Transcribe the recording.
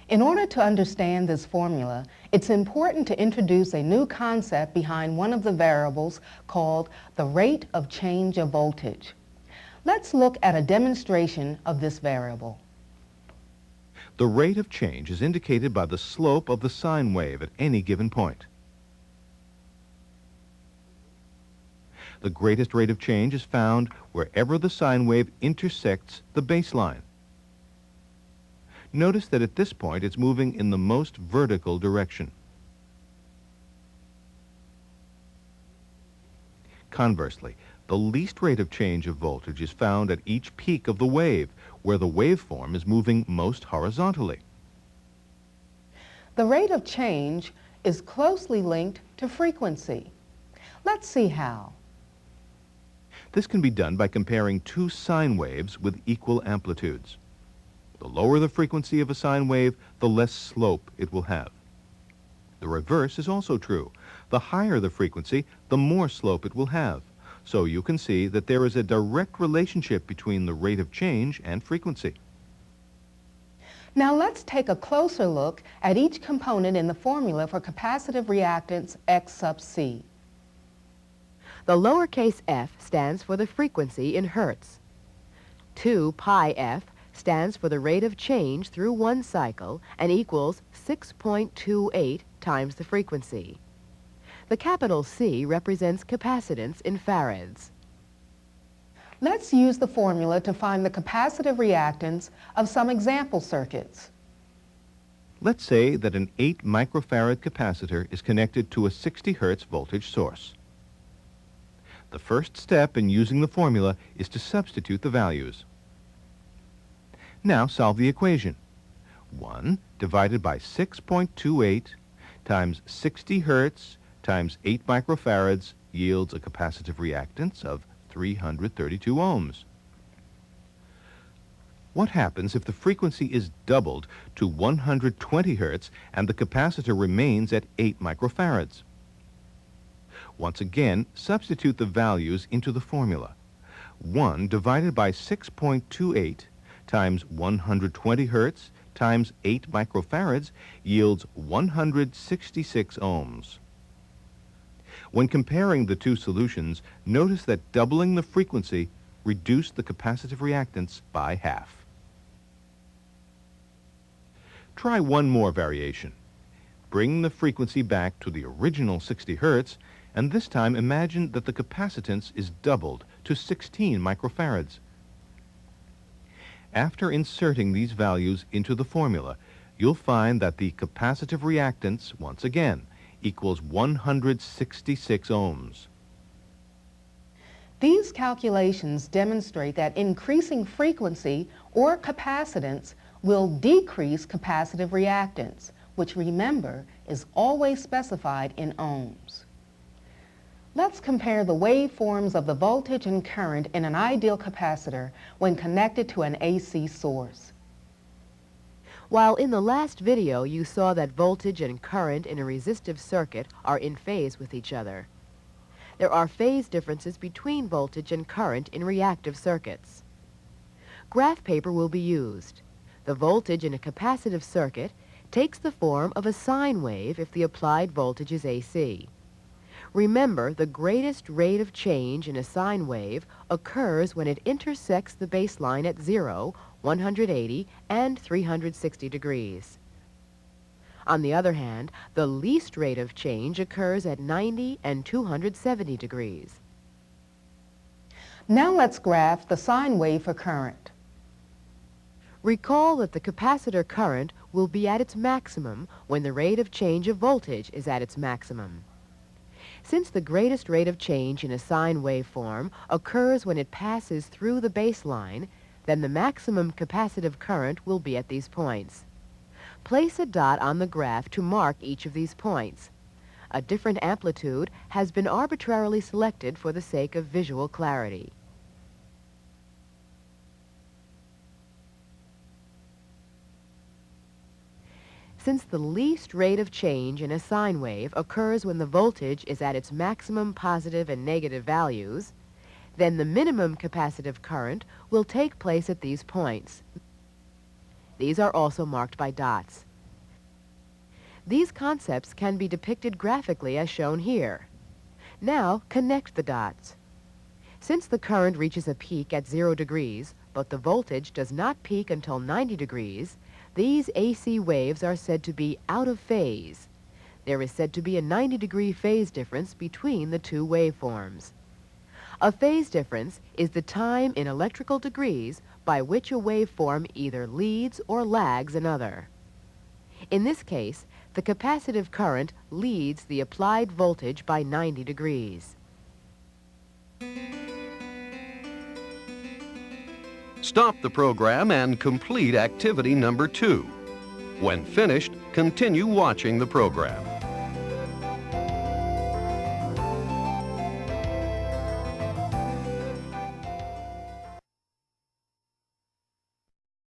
In order to understand this formula, it's important to introduce a new concept behind one of the variables called the rate of change of voltage. Let's look at a demonstration of this variable. The rate of change is indicated by the slope of the sine wave at any given point. The greatest rate of change is found wherever the sine wave intersects the baseline. Notice that at this point it's moving in the most vertical direction. Conversely, the least rate of change of voltage is found at each peak of the wave, where the waveform is moving most horizontally. The rate of change is closely linked to frequency. Let's see how. This can be done by comparing two sine waves with equal amplitudes. The lower the frequency of a sine wave, the less slope it will have. The reverse is also true. The higher the frequency, the more slope it will have. So you can see that there is a direct relationship between the rate of change and frequency. Now let's take a closer look at each component in the formula for capacitive reactance X sub C. The lowercase f stands for the frequency in hertz. 2 pi f stands for the rate of change through one cycle and equals 6.28 times the frequency. The capital C represents capacitance in farads. Let's use the formula to find the capacitive reactance of some example circuits. Let's say that an 8 microfarad capacitor is connected to a 60 Hertz voltage source. The first step in using the formula is to substitute the values. Now solve the equation. 1 divided by 6.28 times 60 Hertz times 8 microfarads yields a capacitive reactance of 332 ohms. What happens if the frequency is doubled to 120 Hertz and the capacitor remains at 8 microfarads? Once again, substitute the values into the formula. 1 divided by 6.28 times 120 Hertz times 8 microfarads yields 166 ohms. When comparing the two solutions, notice that doubling the frequency reduced the capacitive reactance by half. Try one more variation. Bring the frequency back to the original 60 Hertz, and this time imagine that the capacitance is doubled to 16 microfarads. After inserting these values into the formula, you'll find that the capacitive reactance, once again, equals 166 ohms. These calculations demonstrate that increasing frequency or capacitance will decrease capacitive reactance, which, remember, is always specified in ohms. Let's compare the waveforms of the voltage and current in an ideal capacitor when connected to an AC source. While in the last video you saw that voltage and current in a resistive circuit are in phase with each other, there are phase differences between voltage and current in reactive circuits. Graph paper will be used. The voltage in a capacitive circuit takes the form of a sine wave if the applied voltage is AC. Remember, the greatest rate of change in a sine wave occurs when it intersects the baseline at 0, 180, and 360 degrees. On the other hand, the least rate of change occurs at 90 and 270 degrees. Now let's graph the sine wave for current. Recall that the capacitor current will be at its maximum when the rate of change of voltage is at its maximum. Since the greatest rate of change in a sine waveform occurs when it passes through the baseline, then the maximum capacitive current will be at these points. Place a dot on the graph to mark each of these points. A different amplitude has been arbitrarily selected for the sake of visual clarity. Since the least rate of change in a sine wave occurs when the voltage is at its maximum positive and negative values, then the minimum capacitive current will take place at these points. These are also marked by dots. These concepts can be depicted graphically as shown here. Now, connect the dots. Since the current reaches a peak at 0 degrees, but the voltage does not peak until 90 degrees, these AC waves are said to be out of phase. There is said to be a 90-degree phase difference between the two waveforms. A phase difference is the time in electrical degrees by which a waveform either leads or lags another. In this case, the capacitive current leads the applied voltage by 90 degrees. Stop the program and complete activity number 2. When finished, continue watching the program.